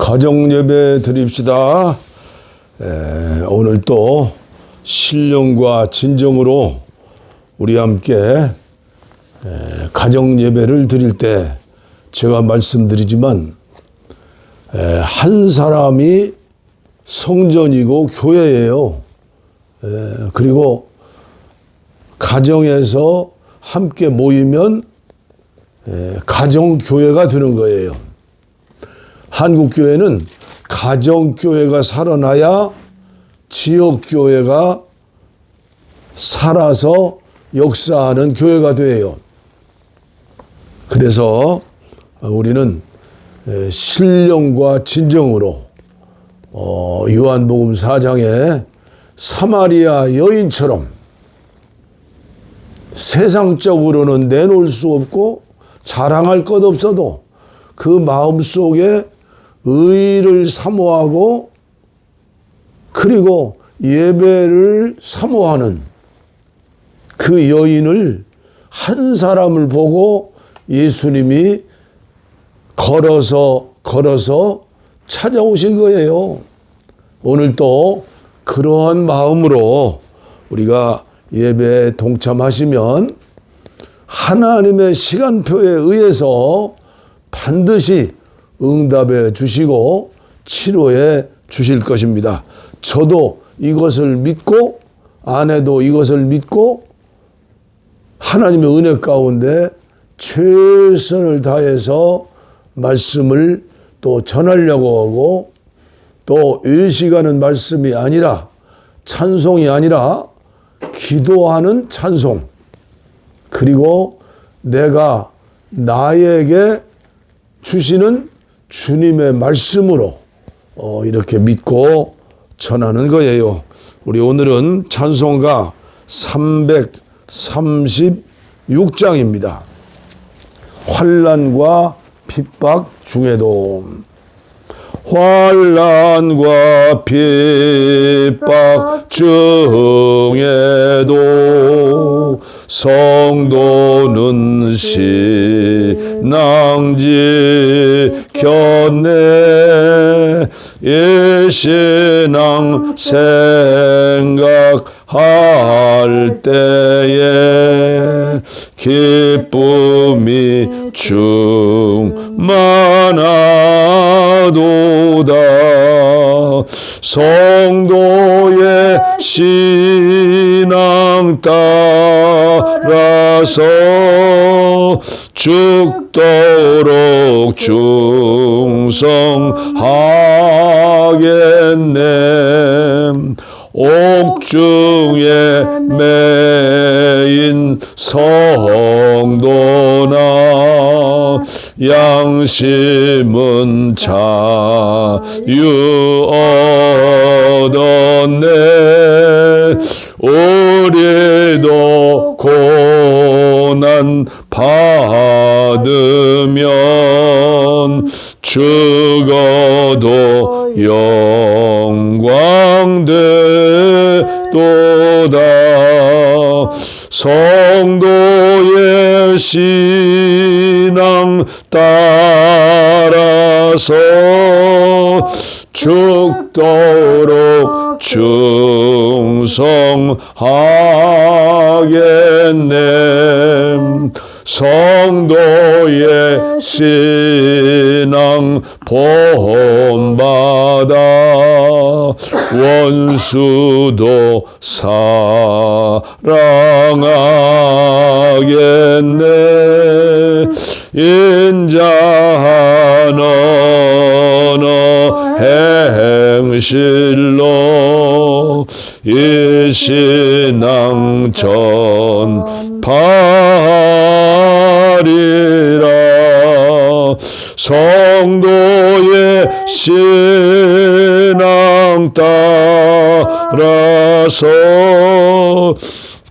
가정 예배 드립시다. 오늘 또 신령과 진정으로 우리 함께 가정 예배를 드릴 때 제가 말씀드리지만 한 사람이 성전이고 교회예요. 그리고 가정에서 함께 모이면 가정교회가 되는 거예요. 한국교회는 가정교회가 살아나야 지역교회가 살아서 역사하는 교회가 돼요. 그래서 우리는 신령과 진정으로 요한복음 4장에 사마리아 여인처럼 세상적으로는 내놓을 수 없고 자랑할 것 없어도 그 마음속에 의를 사모하고 그리고 예배를 사모하는 그 여인을 한 사람을 보고 예수님이 걸어서 찾아오신 거예요. 오늘 또 그러한 마음으로 우리가 예배에 동참하시면 하나님의 시간표에 의해서 반드시 응답해 주시고 치료해 주실 것입니다. 저도 이것을 믿고 아내도 이것을 믿고 하나님의 은혜 가운데 최선을 다해서 말씀을 또 전하려고 하고 또 의식하는 말씀이 아니라 찬송이 아니라 기도하는 찬송 그리고 내가 나에게 주시는 주님의 말씀으로 이렇게 믿고 전하는 거예요. 우리 오늘은 찬송가 336장입니다. 환난과 핍박 중에도 환난과 핍박 중에도 성도는 신앙 지켰네. 이 신앙 생각할 때에 기쁨이 충만하도다. 성도의 신앙 따라서 죽도록 충성하겠네. 옥중에 매인 성도나 양심은 자유 얻었네. 우리도 고난 받으면 죽어도 영광 되도다. 성도의 신앙 따라서 죽도록 충성하겠네. 성도의 신앙 본받아 원수도 사랑하겠네. 인자한 언어 행실로 이 신앙 전파리라. 성도의 신앙 따라서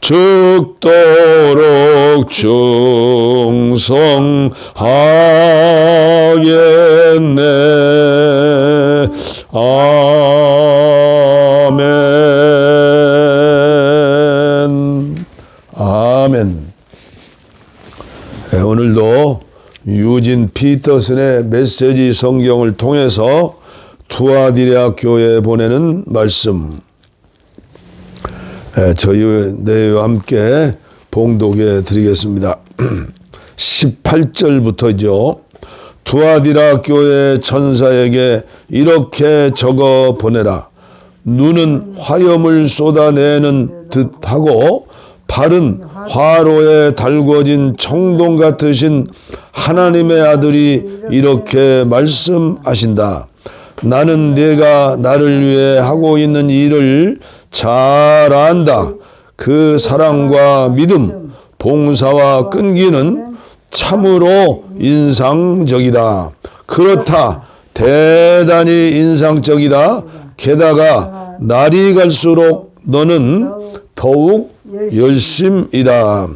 죽도록 충성하겠네. 아멘. 아멘. 오늘도 유진 피터슨의 메시지 성경을 통해서 투아디라 교회에 보내는 말씀, 저희와 함께 봉독해 드리겠습니다. 18절부터죠. 투아디라 교회 천사에게 이렇게 적어 보내라. 눈은 화염을 쏟아내는 듯하고 발은 화로에 달궈진 청동 같으신 하나님의 아들이 이렇게 말씀하신다. 나는 네가 나를 위해 하고 있는 일을 잘 안다. 그 사랑과 믿음, 봉사와 끈기는 참으로 인상적이다. 그렇다. 대단히 인상적이다. 게다가 날이 갈수록 너는 더욱 열심이다.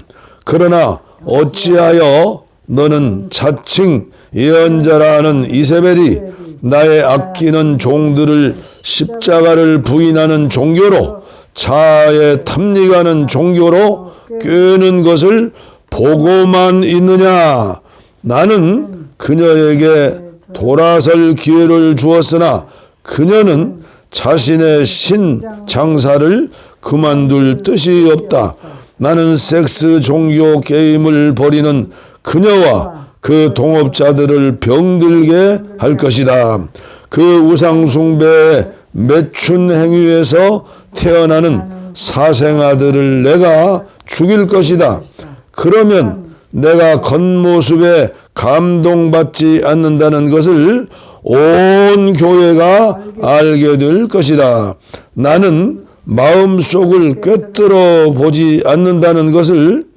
그러나 어찌하여 너는 자칭 예언자라는 이세벨이 나의 아끼는 종들을 십자가를 부인하는 종교로 자아에 탐닉하는 종교로 꿰는 것을 보고만 있느냐. 나는 그녀에게 돌아설 기회를 주었으나 그녀는 자신의 신 장사를 그만둘 뜻이 없다. 나는 섹스 종교 게임을 벌이는 그녀와 그 동업자들을 병들게 할 것이다. 그 우상숭배의 매춘 행위에서 태어나는 사생아들을 내가 죽일 것이다. 그러면 내가 겉모습에 감동받지 않는다는 것을 온 교회가 알게 될 것이다. 나는 마음속을 꿰뚫어 보지 않는다는 것을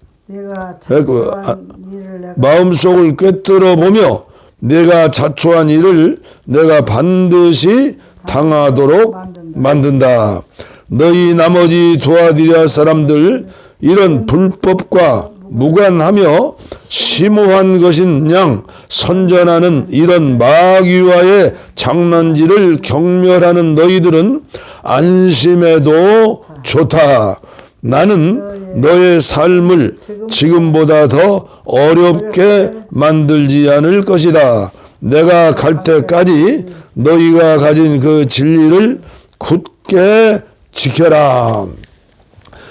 마음속을 꿰뚫어 보며 내가 자초한 일을 내가 반드시 당하도록 만든다. 너희 나머지 투아디라 사람들 이런 불법과 무관하며 심오한 것인 양 선전하는 이런 마귀와의 장난질을 경멸하는 너희들은 안심해도 좋다. 나는 너의 삶을 지금보다 더 어렵게 만들지 않을 것이다. 내가 갈 때까지 너희가 가진 그 진리를 굳게 지켜라.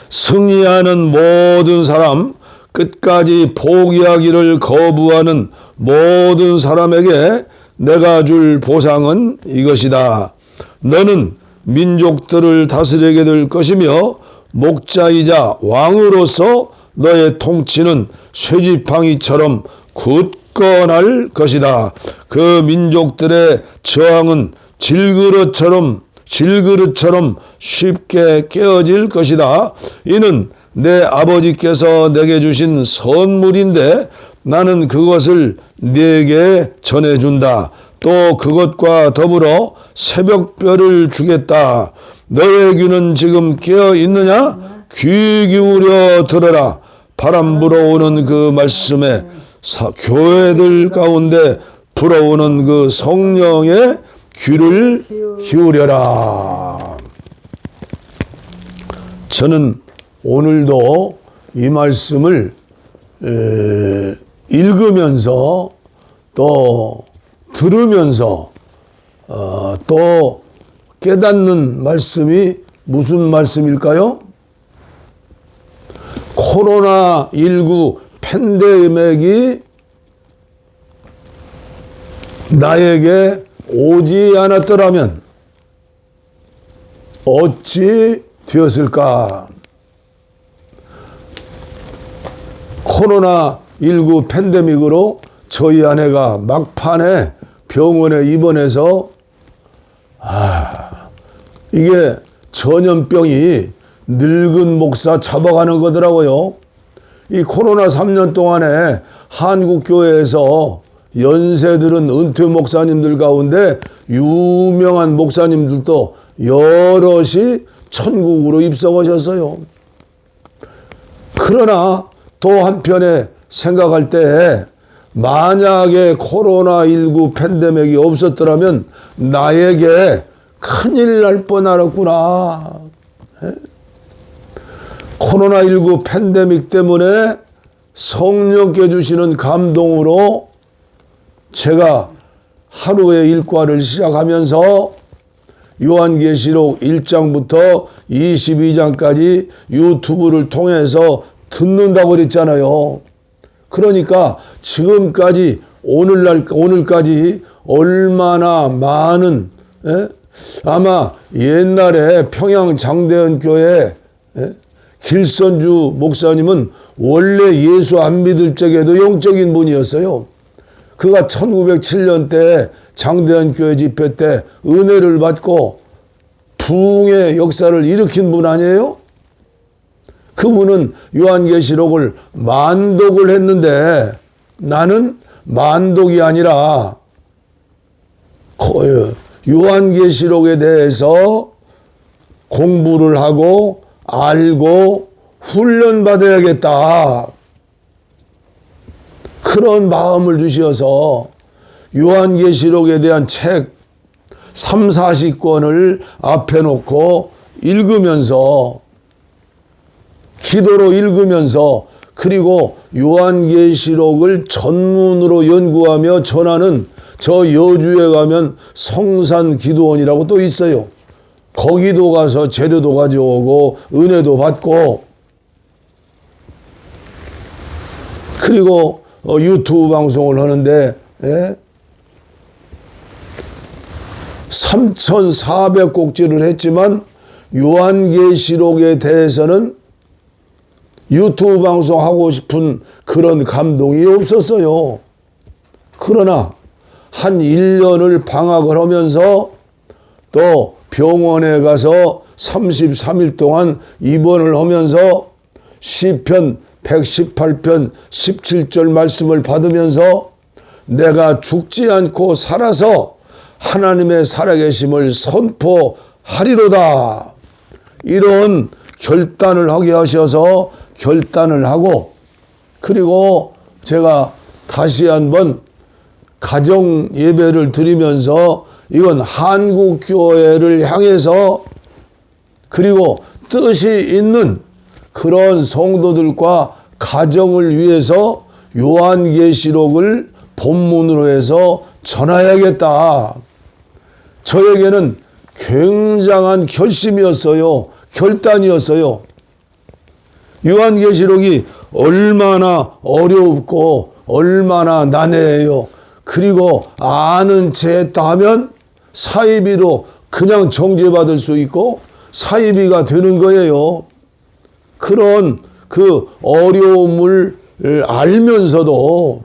승리하는 모든 사람, 끝까지 포기하기를 거부하는 모든 사람에게 내가 줄 보상은 이것이다. 너는 민족들을 다스리게 될 것이며 목자이자 왕으로서 너의 통치는 쇠지팡이처럼 굳건할 것이다. 그 민족들의 저항은 질그릇처럼 쉽게 깨어질 것이다. 이는 내 아버지께서 내게 주신 선물인데 나는 그것을 네게 전해준다. 또 그것과 더불어 새벽별을 주겠다. 너의 귀는 지금 깨어 있느냐? 귀 기울여 들어라. 바람 불어오는 그 말씀에 교회들 가운데 불어오는 그 성령의 귀를 기울여라. 저는 오늘도 이 말씀을 읽으면서 또 들으면서 또 깨닫는 말씀이 무슨 말씀일까요? 코로나19 팬데믹이 나에게 오지 않았더라면 어찌 되었을까? 코로나19 팬데믹으로 저희 아내가 막판에 병원에 입원해서 이게 전염병이 늙은 목사 잡아가는 거더라고요. 이 코로나 3년 동안에 한국교회에서 연세들은 은퇴 목사님들 가운데 유명한 목사님들도 여럿이 천국으로 입성하셨어요. 그러나 또 한편에 생각할 때 만약에 코로나19 팬데믹이 없었더라면 나에게 큰일 날 뻔하였구나. 코로나19 팬데믹 때문에 성령께 주시는 감동으로 제가 하루의 일과를 시작하면서 요한계시록 1장부터 22장까지 유튜브를 통해서 듣는다고 그랬잖아요. 그러니까 지금까지 오늘까지 얼마나 많은 아마 옛날에 평양 장대현 교회 길선주 목사님은 원래 예수 안 믿을 적에도 영적인 분이었어요. 그가 1907년 장대현 교회 집회 때 은혜를 받고 부흥의 역사를 일으킨 분 아니에요? 그분은 요한계시록을 만독을 했는데 나는 만독이 아니라 요한계시록에 대해서 공부를 하고 알고 훈련받아야겠다. 그런 마음을 주셔서 요한계시록에 대한 책 3, 40권을 앞에 놓고 읽으면서 기도로 읽으면서 그리고 요한계시록을 전문으로 연구하며 전하는 저 여주에 가면 성산기도원이라고 또 있어요. 거기도 가서 재료도 가져오고 은혜도 받고 그리고 유튜브 방송을 하는데 3,400곡지를 했지만 요한계시록에 대해서는 유튜브 방송하고 싶은 그런 감동이 없었어요. 그러나 한 1년을 방학을 하면서 또 병원에 가서 33일 동안 입원을 하면서 시편 118편 17절 말씀을 받으면서 내가 죽지 않고 살아서 하나님의 살아계심을 선포하리로다. 이런 결단을 하게 하셔서 결단을 하고 그리고 제가 다시 한번 가정 예배를 드리면서 이건 한국교회를 향해서 그리고 뜻이 있는 그런 성도들과 가정을 위해서 요한계시록을 본문으로 해서 전해야겠다. 저에게는 굉장한 결심이었어요. 결단이었어요. 요한계시록이 얼마나 어렵고 얼마나 난해해요. 그리고 아는 채 했다 하면 사이비로 그냥 정죄받을 수 있고 사이비가 되는 거예요. 그런 그 어려움을 알면서도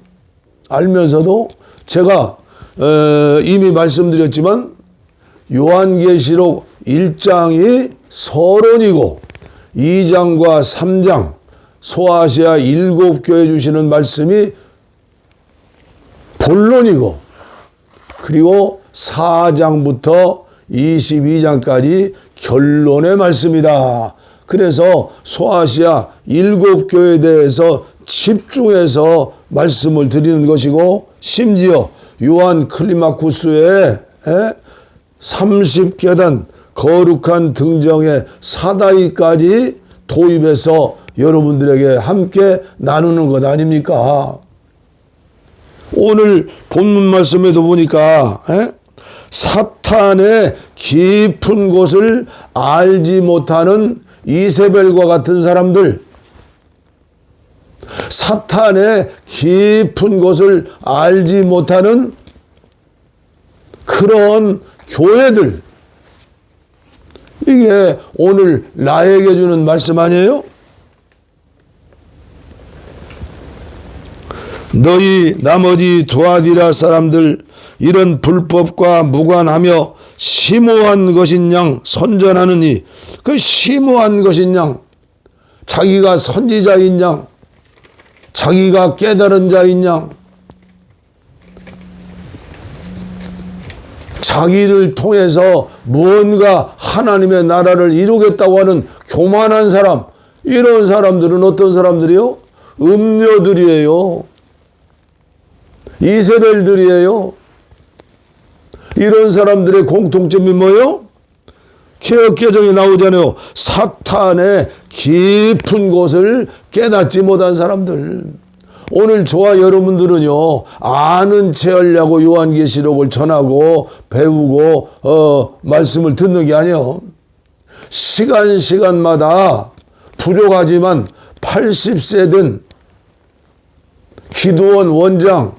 제가 이미 말씀드렸지만 요한계시록 1장이 서론이고 2장과 3장 소아시아 7교회 주시는 말씀이 본론이고 그리고 4장부터 22장까지 결론의 말씀이다. 그래서 소아시아 7교회에 대해서 집중해서 말씀을 드리는 것이고 심지어 요한 클리마쿠스의 30계단 거룩한 등정의 사다리까지 도입해서 여러분들에게 함께 나누는 것 아닙니까? 오늘 본문 말씀에도 보니까 사탄의 깊은 곳을 알지 못하는 이세벨과 같은 사람들, 사탄의 깊은 곳을 알지 못하는 그런 교회들, 이게 오늘 나에게 주는 말씀 아니에요? 너희 나머지 두아디라 사람들 이런 불법과 무관하며 심오한 것인 양 선전하느니, 그 심오한 것인 양, 자기가 선지자인 양, 자기가 깨달은 자인 양, 자기를 통해서 무언가 하나님의 나라를 이루겠다고 하는 교만한 사람, 이런 사람들은 어떤 사람들이요? 음녀들이에요. 이세벨들이에요. 이런 사람들의 공통점이 뭐예요? 개역개정에 나오잖아요. 사탄의 깊은 곳을 깨닫지 못한 사람들. 오늘 저와 여러분들은요, 아는 체 하려고 요한계시록을 전하고 배우고 말씀을 듣는 게 아니에요. 시간마다 부족하지만 80세 된 기도원 원장,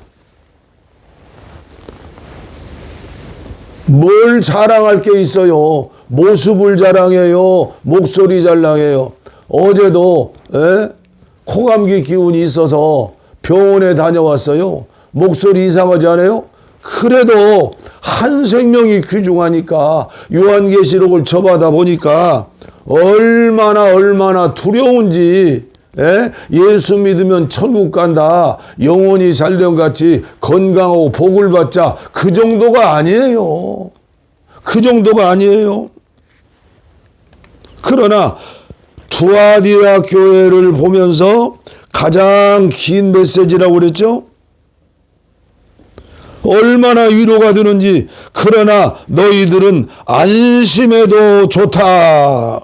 뭘 자랑할 게 있어요? 모습을 자랑해요? 목소리 자랑해요? 어제도 코감기 기운이 있어서 병원에 다녀왔어요. 목소리 이상하지 않아요? 그래도 한 생명이 귀중하니까 요한계시록을 접하다 보니까 얼마나 두려운지, 예수 믿으면 천국 간다, 영혼이 잘된 같이 건강하고 복을 받자, 그 정도가 아니에요. 그 정도가 아니에요. 그러나 두아디라 교회를 보면서 가장 긴 메시지라고 그랬죠? 얼마나 위로가 되는지. 그러나 너희들은 안심해도 좋다.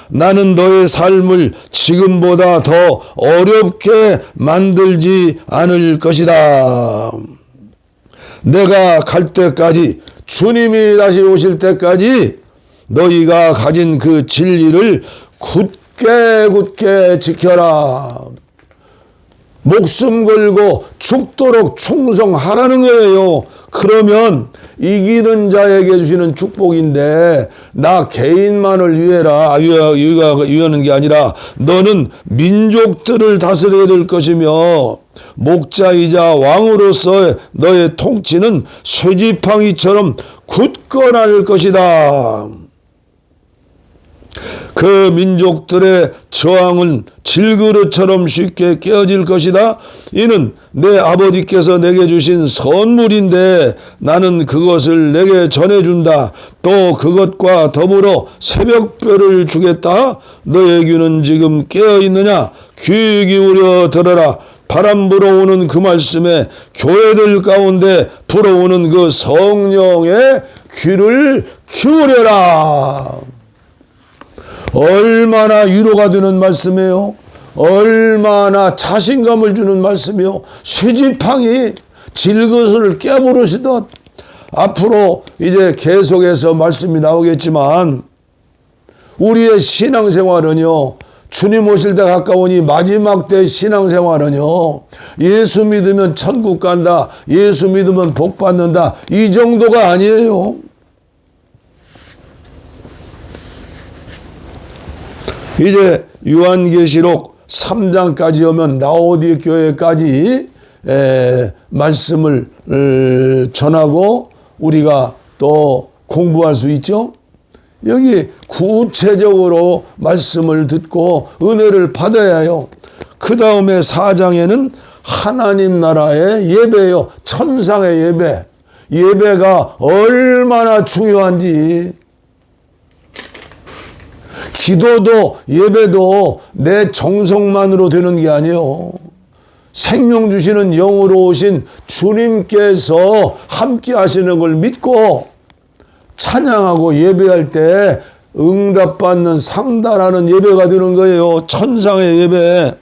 나는 너의 삶을 지금보다 더 어렵게 만들지 않을 것이다. 내가 갈 때까지, 주님이 다시 오실 때까지 너희가 가진 그 진리를 굳게 지켜라. 목숨 걸고 죽도록 충성하라는 거예요. 그러면 이기는 자에게 주시는 축복인데, 나 개인만을 위하는 게 아니라 너는 민족들을 다스려야 될 것이며, 목자이자 왕으로서의 너의 통치는 쇠지팡이처럼 굳건할 것이다. 그 민족들의 저항은 질그릇처럼 쉽게 깨어질 것이다. 이는 내 아버지께서 내게 주신 선물인데 나는 그것을 내게 전해준다. 또 그것과 더불어 새벽별을 주겠다. 너의 귀는 지금 깨어있느냐? 귀 기울여 들어라. 바람 불어오는 그 말씀에 교회들 가운데 불어오는 그 성령의 귀를 기울여라. 얼마나 위로가 되는 말씀이에요. 얼마나 자신감을 주는 말씀이요. 쇠지팡이 질것을 깨부르시듯. 앞으로 이제 계속해서 말씀이 나오겠지만 우리의 신앙생활은요, 주님 오실 때 가까우니 마지막 때 신앙생활은요, 예수 믿으면 천국 간다, 예수 믿으면 복 받는다, 이 정도가 아니에요. 이제 요한계시록 3장까지 오면 라오디게 교회까지 말씀을 전하고 우리가 또 공부할 수 있죠. 여기 구체적으로 말씀을 듣고 은혜를 받아야 해요. 그 다음에 4장에는 하나님 나라의 예배요. 천상의 예배. 예배가 얼마나 중요한지. 기도도 예배도 내 정성만으로 되는 게 아니에요. 생명 주시는 영으로 오신 주님께서 함께 하시는 걸 믿고 찬양하고 예배할 때 응답받는 상달하는 예배가 되는 거예요. 천상의 예배.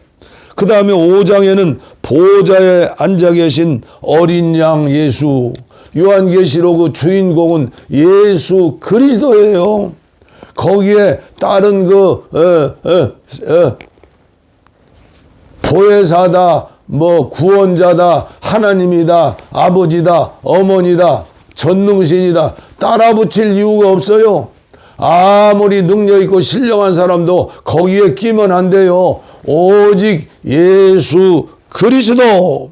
그 다음에 5장에는 보호자에 앉아 계신 어린 양 예수. 요한계시록 그 주인공은 예수 그리스도예요. 거기에 다른 보혜사다, 구원자다, 하나님이다, 아버지다, 어머니다, 전능신이다 따라 붙일 이유가 없어요. 아무리 능력 있고 신령한 사람도 거기에 끼면 안 돼요. 오직 예수 그리스도.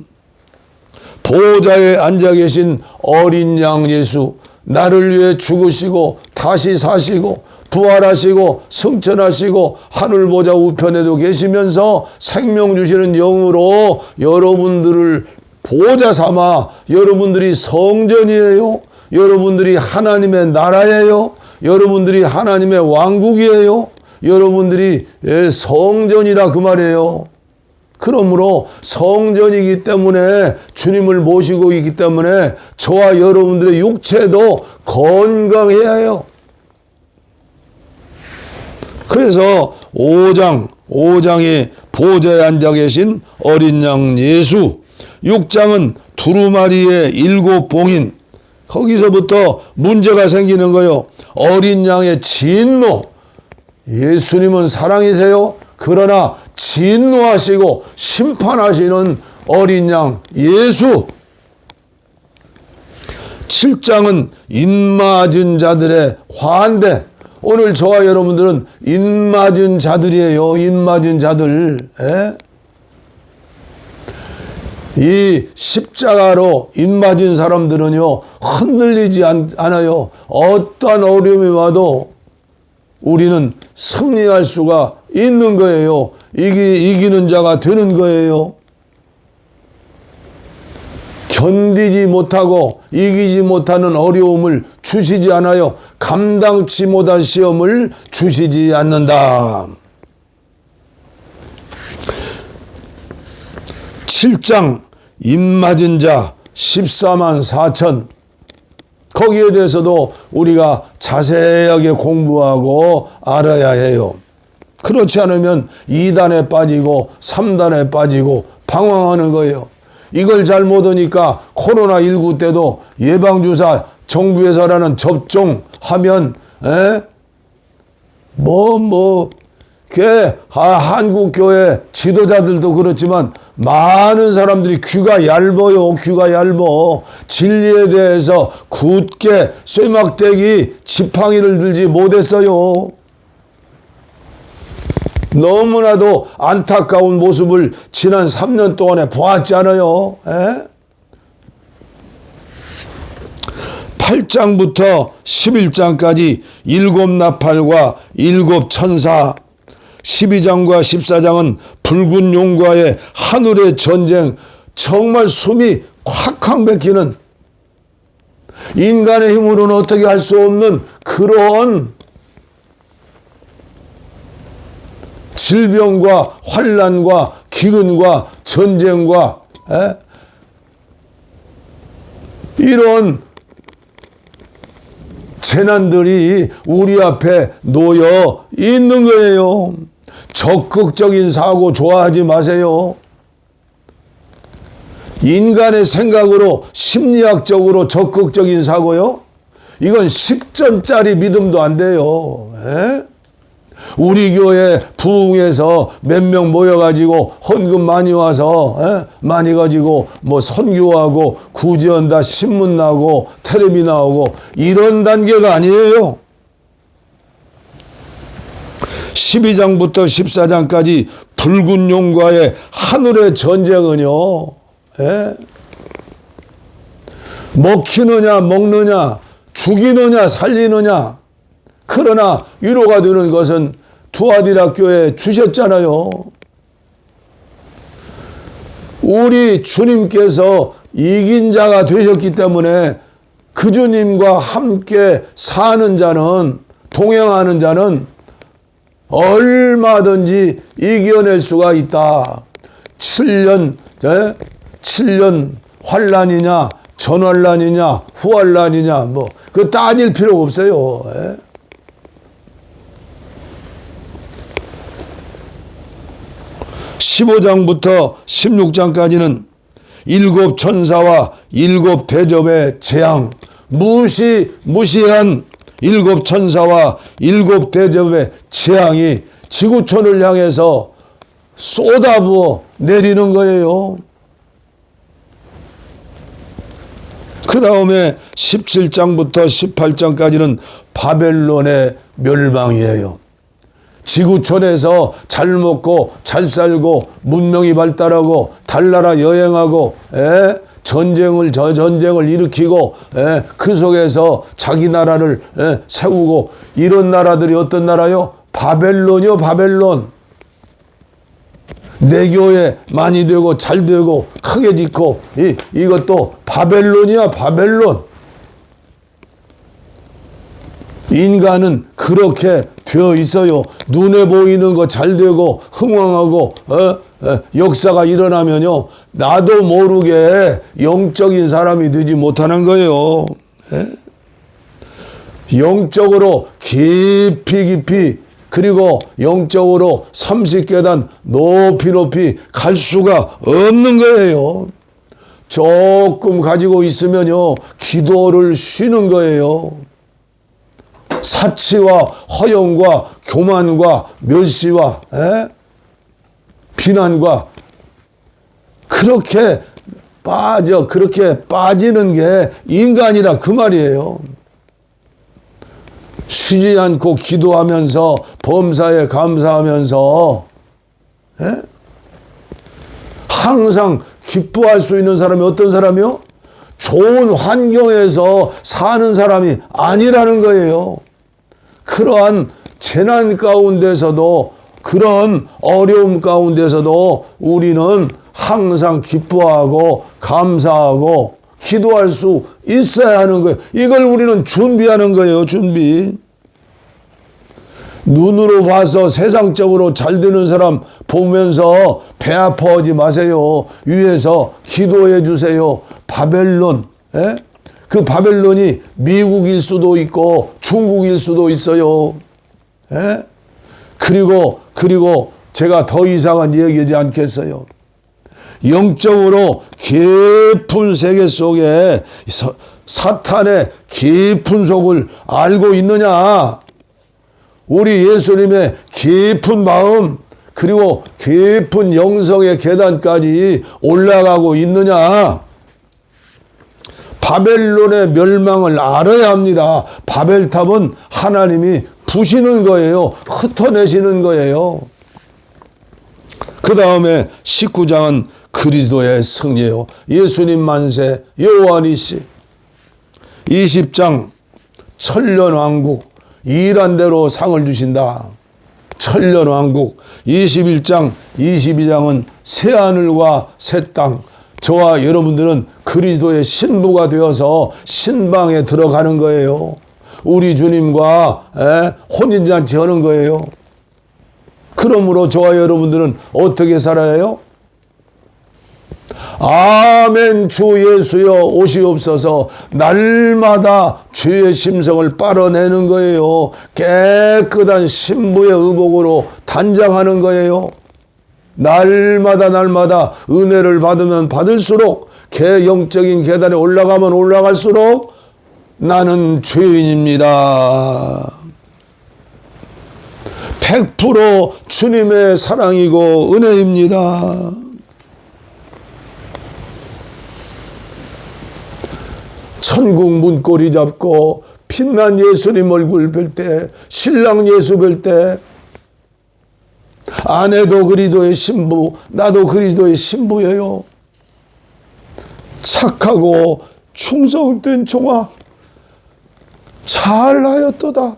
보호자에 앉아 계신 어린 양 예수, 나를 위해 죽으시고 다시 사시고 부활하시고 승천하시고 하늘 보좌 우편에도 계시면서 생명 주시는 영으로 여러분들을 보호자 삼아, 여러분들이 성전이에요. 여러분들이 하나님의 나라예요. 여러분들이 하나님의 왕국이에요. 여러분들이 성전이라 그 말이에요. 그러므로 성전이기 때문에 주님을 모시고 있기 때문에 저와 여러분들의 육체도 건강해야 해요. 그래서 5장에 보좌에 앉아 계신 어린 양 예수. 6장은 두루마리의 7봉인. 거기서부터 문제가 생기는 거요. 어린 양의 진노. 예수님은 사랑이세요. 그러나 진노하시고 심판하시는 어린 양 예수. 7장은 인맞은 자들의 환대. 오늘 저와 여러분들은 인맞은 자들이에요. 인맞은 자들. 이 십자가로 인맞은 사람들은요, 흔들리지 않아요. 어떠한 어려움이 와도 우리는 승리할 수가 있는 거예요. 이기는 자가 되는 거예요. 견디지 못하고 이기지 못하는 어려움을 주시지 않아요. 감당치 못할 시험을 주시지 않는다. 7장 입맞은 자 14만 4천. 거기에 대해서도 우리가 자세하게 공부하고 알아야 해요. 그렇지 않으면 2단에 빠지고 3단에 빠지고 방황하는 거예요. 이걸 잘 못하니까 코로나19 때도 예방주사 정부에서라는 접종하면 한국교회 지도자들도 그렇지만 많은 사람들이 귀가 얇아요. 귀가 얇아. 진리에 대해서 굳게 쇠막대기 지팡이를 들지 못했어요. 너무나도 안타까운 모습을 지난 3년 동안에 보았잖아요. 8장부터 11장까지 7나팔과 7천사, 12장과 14장은 붉은 용과의 하늘의 전쟁, 정말 숨이 콱콱 막히는, 인간의 힘으로는 어떻게 할 수 없는 그런 질병과 환난과 기근과 전쟁과 이런 재난들이 우리 앞에 놓여 있는 거예요. 적극적인 사고 좋아하지 마세요. 인간의 생각으로 심리학적으로 적극적인 사고요? 이건 10전짜리 믿음도 안 돼요. 우리 교회 부흥에서 몇 명 모여가지고 헌금 많이 와서 많이 가지고 뭐 선교하고 구제한다, 신문 나오고 텔레비 나오고 이런 단계가 아니에요. 12장부터 14장까지 붉은 용과의 하늘의 전쟁은요, 먹히느냐 먹느냐 죽이느냐 살리느냐. 그러나 위로가 되는 것은 두아디라 교회 주셨잖아요. 우리 주님께서 이긴 자가 되셨기 때문에 그 주님과 함께 사는 자는, 동행하는 자는 얼마든지 이겨낼 수가 있다. 7년 환란이냐 전환란이냐 후환란이냐 그 따질 필요 없어요. 15장부터 16장까지는 7 천사와 7 대접의 재앙, 무시한 7 천사와 7 대접의 재앙이 지구촌을 향해서 쏟아부어 내리는 거예요. 그 다음에 17장부터 18장까지는 바벨론의 멸망이에요. 지구촌에서 잘 먹고 잘 살고 문명이 발달하고 달나라 여행하고 전쟁을 일으키고 그 속에서 자기 나라를 세우고 이런 나라들이 어떤 나라요? 바벨론이요. 바벨론. 내 교회 많이 되고 잘 되고 크게 짓고 이것도 바벨론이야. 바벨론. 인간은 그렇게 되어 있어요. 눈에 보이는 거 잘 되고 흥왕하고 역사가 일어나면요, 나도 모르게 영적인 사람이 되지 못하는 거예요. 영적으로 깊이 그리고 영적으로 30계단 높이 갈 수가 없는 거예요. 조금 가지고 있으면요, 기도를 쉬는 거예요. 사치와 허영과 교만과 멸시와 비난과 그렇게 빠지는 게 인간이라 그 말이에요. 쉬지 않고 기도하면서 범사에 감사하면서 항상 기뻐할 수 있는 사람이 어떤 사람이요? 좋은 환경에서 사는 사람이 아니라는 거예요. 그러한 재난 가운데서도, 그런 어려움 가운데서도 우리는 항상 기뻐하고 감사하고 기도할 수 있어야 하는 거예요. 이걸 우리는 준비하는 거예요. 준비. 눈으로 봐서 세상적으로 잘 되는 사람 보면서 배 아파하지 마세요. 위에서 기도해 주세요. 바벨론, 그 바벨론이 미국일 수도 있고 중국일 수도 있어요. 그리고 제가 더 이상은 얘기하지 않겠어요. 영적으로 깊은 세계 속에 사탄의 깊은 속을 알고 있느냐? 우리 예수님의 깊은 마음, 그리고 깊은 영성의 계단까지 올라가고 있느냐? 바벨론의 멸망을 알아야 합니다. 바벨탑은 하나님이 부시는 거예요. 흩어내시는 거예요. 그 다음에 19장은 그리스도의 승리예요. 예수님 만세, 여호와니시. 20장 천년왕국, 일한 대로 상을 주신다. 천년왕국. 21장, 22장은 새하늘과 새 땅. 저와 여러분들은 그리스도의 신부가 되어서 신방에 들어가는 거예요. 우리 주님과 혼인잔치 하는 거예요. 그러므로 저와 여러분들은 어떻게 살아요? 아멘. 주 예수여 오시옵소서. 날마다 주의 심성을 빨아내는 거예요. 깨끗한 신부의 의복으로 단장하는 거예요. 날마다 은혜를 받으면 받을수록 영적인 계단에 올라가면 올라갈수록 나는 죄인입니다. 100% 주님의 사랑이고 은혜입니다. 천국 문고리 잡고 빛난 예수님 얼굴 뵐 때, 신랑 예수 뵐 때, 아내도 그리스도의 신부, 나도 그리스도의 신부예요. 착하고 충성된 종아, 잘하였도다.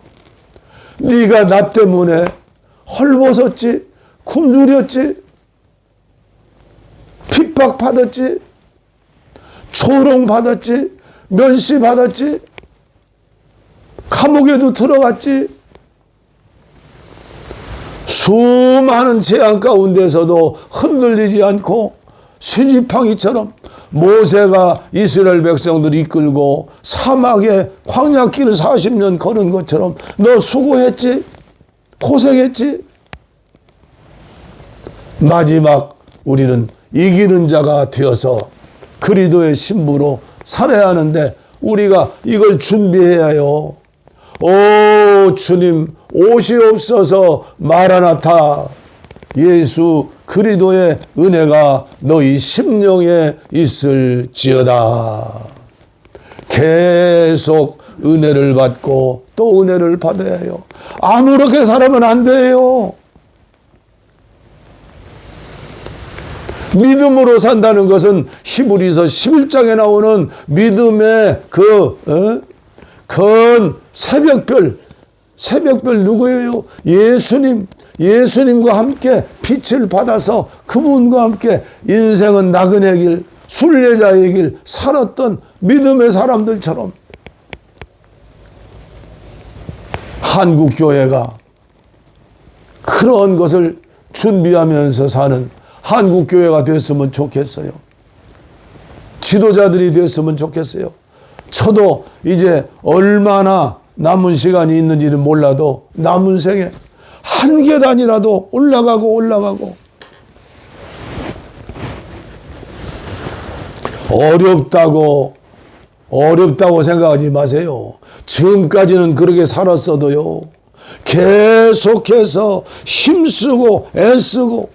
네가 나 때문에 헐벗었지, 굶주렸지, 핍박받았지, 조롱받았지, 멸시받았지, 감옥에도 들어갔지. 수많은 재앙 가운데서도 흔들리지 않고 쇠지팡이처럼 모세가 이스라엘 백성들을 이끌고 사막에 광야길을 40년 걸은 것처럼 너 수고했지? 고생했지? 마지막 우리는 이기는 자가 되어서 그리스도의 신부로 살아야 하는데 우리가 이걸 준비해야 해요. 오 주님 오시옵소서. 마라나타. 예수 그리스도의 은혜가 너희 심령에 있을지어다. 계속 은혜를 받고 또 은혜를 받아야 해요. 아무렇게 살아면 안 돼요. 믿음으로 산다는 것은 히브리서 11장에 나오는 믿음의 건 새벽별 누구예요? 예수님과 함께 빛을 받아서 그분과 함께 인생은 나그네 길, 순례자의 길 살았던 믿음의 사람들처럼 한국교회가 그런 것을 준비하면서 사는 한국교회가 됐으면 좋겠어요. 지도자들이 됐으면 좋겠어요. 저도 이제 얼마나 남은 시간이 있는지는 몰라도 남은 생에 한 계단이라도 올라가고 어렵다고 생각하지 마세요. 지금까지는 그렇게 살았어도요, 계속해서 힘쓰고 애쓰고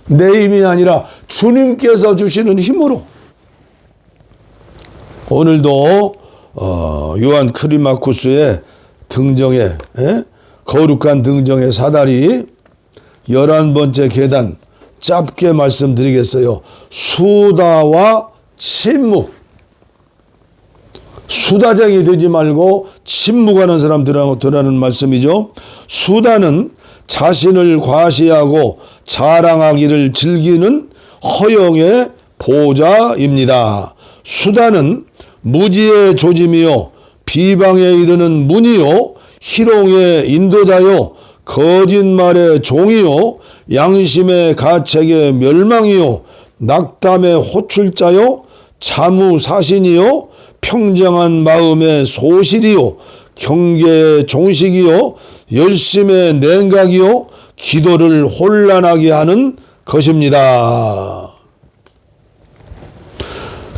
내 힘이 아니라 주님께서 주시는 힘으로 오늘도 요한 크리마쿠스의 등정에 거룩한 등정의 사다리 11번째 계단 짧게 말씀드리겠어요. 수다와 침묵. 수다쟁이 되지 말고 침묵하는 사람들하는 말씀이죠. 수다는 자신을 과시하고 자랑하기를 즐기는 허영의 보좌입니다. 수다는 무지의 조짐이요 비방에 이르는 문이요 희롱의 인도자요 거짓말의 종이요 양심의 가책의 멸망이요 낙담의 호출자요 자무사신이요 평정한 마음의 소실이요 경계의 종식이요 열심의 냉각이요 기도를 혼란하게 하는 것입니다.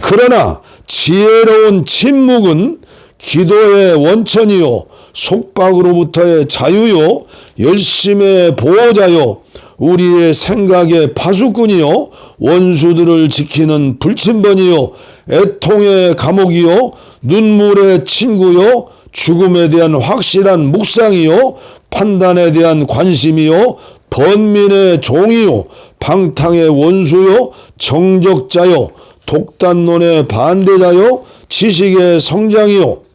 그러나 지혜로운 침묵은 기도의 원천이요 속박으로부터의 자유요 열심의 보호자요 우리의 생각의 파수꾼이요 원수들을 지키는 불침번이요 애통의 감옥이요 눈물의 친구요 죽음에 대한 확실한 묵상이요 판단에 대한 관심이요 번민의 종이요 방탕의 원수요 정적자요 독단론의 반대자요 지식의 성장이요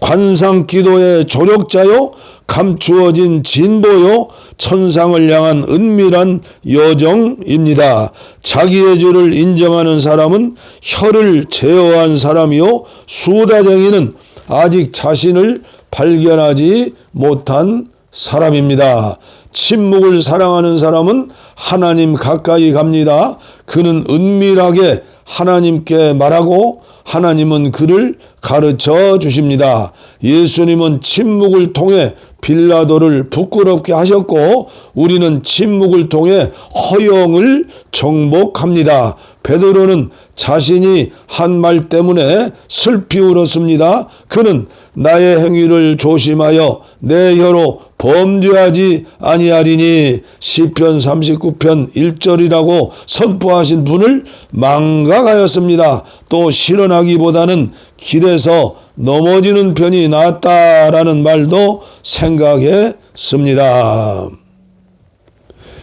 관상기도의 조력자요 감추어진 진보요 천상을 향한 은밀한 여정입니다. 자기의 죄를 인정하는 사람은 혀를 제어한 사람이요 수다쟁이는 아직 자신을 발견하지 못한 사람입니다. 침묵을 사랑하는 사람은 하나님 가까이 갑니다. 그는 은밀하게 하나님께 말하고 하나님은 그를 가르쳐 주십니다. 예수님은 침묵을 통해 빌라도를 부끄럽게 하셨고 우리는 침묵을 통해 허영을 정복합니다. 베드로는 자신이 한 말 때문에 슬피 울었습니다. 그는 나의 행위를 조심하여 내 혀로 범죄하지 아니하리니 시편 39편 1절이라고 선포하신 분을 망각하였습니다. 또 실언하기보다는 길에서 넘어지는 편이 낫다라는 말도 생각했습니다.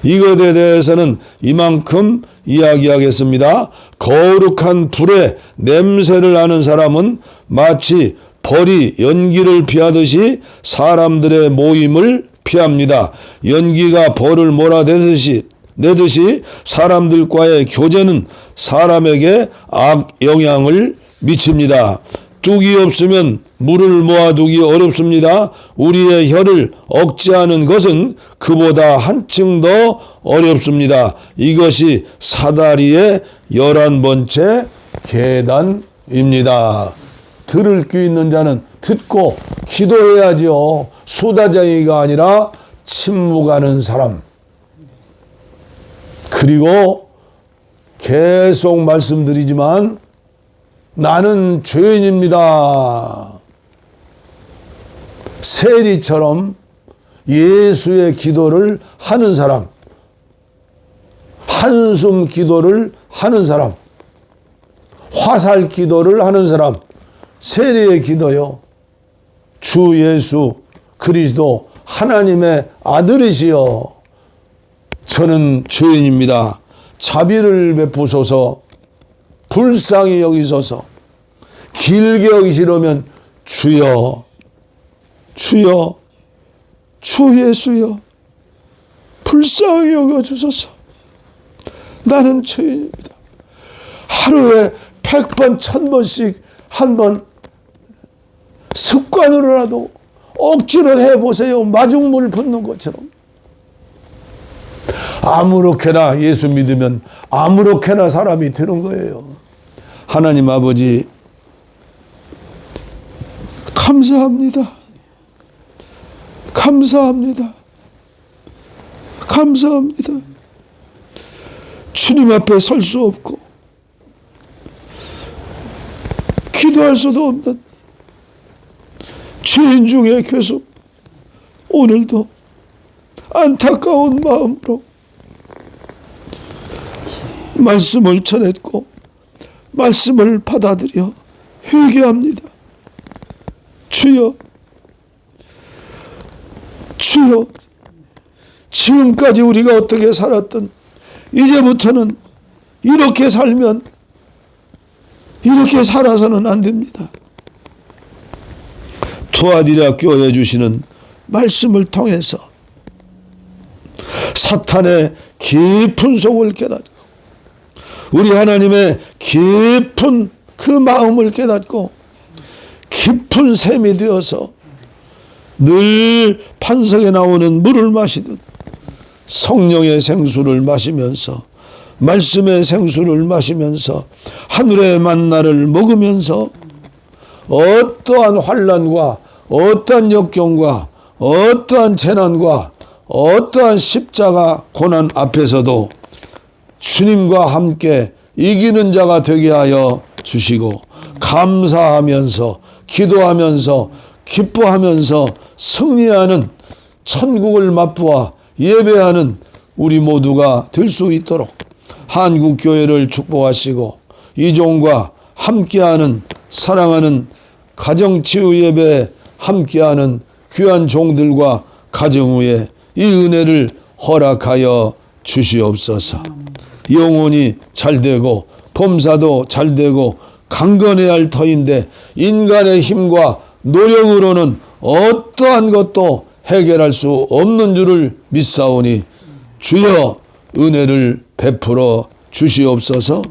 이것에 대해서는 이만큼 이야기하겠습니다. 거룩한 불의 냄새를 아는 사람은 마치 벌이 연기를 피하듯이 사람들의 모임을 피합니다. 연기가 벌을 몰아내듯이 사람들과의 교제는 사람에게 악영향을 미칩니다. 뚝이 없으면 물을 모아두기 어렵습니다. 우리의 혀를 억제하는 것은 그보다 한층 더 어렵습니다. 이것이 사다리의 11번째 계단입니다. 들을 귀 있는 자는 듣고 기도해야죠. 수다쟁이가 아니라 침묵하는 사람. 그리고 계속 말씀드리지만 나는 죄인입니다. 세리처럼 예수의 기도를 하는 사람, 한숨 기도를 하는 사람, 화살 기도를 하는 사람, 세리의 기도요. 주 예수 그리스도 하나님의 아들이시여 저는 죄인입니다. 자비를 베푸소서. 불쌍히 여기소서. 길게 여기시려면 주여 주여 주 예수여 불쌍히 여겨주소서. 나는 죄인입니다. 하루에 100번 1000번씩 한번 습관으로라도 억지로 해보세요. 마중물 붓는 것처럼. 아무렇게나 예수 믿으면 아무렇게나 사람이 되는 거예요. 하나님 아버지 감사합니다. 감사합니다. 감사합니다. 주님 앞에 설 수 없고 기도할 수도 없는 죄인 중에 계속 오늘도 안타까운 마음으로 말씀을 전했고 말씀을 받아들여 회개합니다. 주여, 주여, 지금까지 우리가 어떻게 살았든 이제부터는 이렇게 살면 이렇게 살아서는 안 됩니다. 투아디라 교회 주시는 말씀을 통해서 사탄의 깊은 속을 깨닫고 우리 하나님의 깊은 그 마음을 깨닫고 깊은 샘이 되어서 늘 판석에 나오는 물을 마시듯 성령의 생수를 마시면서 말씀의 생수를 마시면서 하늘의 만나를 먹으면서 어떠한 환난과 어떠한 역경과 어떠한 재난과 어떠한 십자가 고난 앞에서도 주님과 함께 이기는 자가 되게 하여 주시고 감사하면서 기도하면서 기뻐하면서 승리하는 천국을 맛보아 예배하는 우리 모두가 될 수 있도록 한국교회를 축복하시고 이종과 함께하는 사랑하는 가정치유예배에 함께하는 귀한 종들과 가정 위에 이 은혜를 허락하여 주시옵소서. 영혼이 잘되고 범사도 잘되고 강건해야 할 터인데 인간의 힘과 노력으로는 어떠한 것도 해결할 수 없는 줄을 믿사오니 주여 은혜를 베풀어 주시옵소서.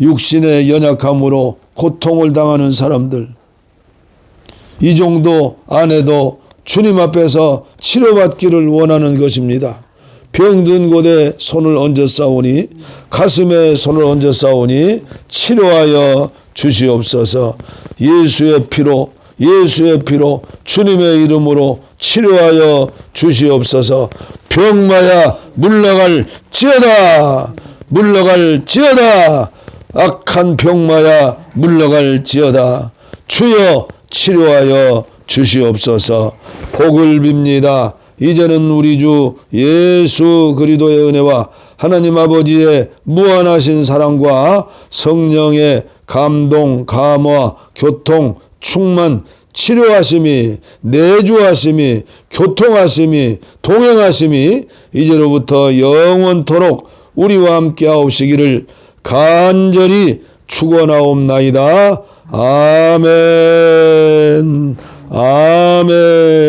육신의 연약함으로 고통을 당하는 사람들 이 정도 안 해도 주님 앞에서 치료받기를 원하는 것입니다. 병든 곳에 손을 얹어 싸우니 가슴에 손을 얹어 싸우니 치료하여 주시옵소서. 예수의 피로 주님의 이름으로 치료하여 주시옵소서. 병마야 물러갈지어다. 물러갈지어다. 악한 병마야 물러갈지어다. 주여 치료하여 주시옵소서. 복을 빕니다. 이제는 우리 주 예수 그리스도의 은혜와 하나님 아버지의 무한하신 사랑과 성령의 감동, 감화, 교통, 충만, 치료하심이, 내주하심이, 교통하심이, 동행하심이 이제로부터 영원토록 우리와 함께 하옵시기를 간절히 축원하옵나이다. 아멘. 아멘.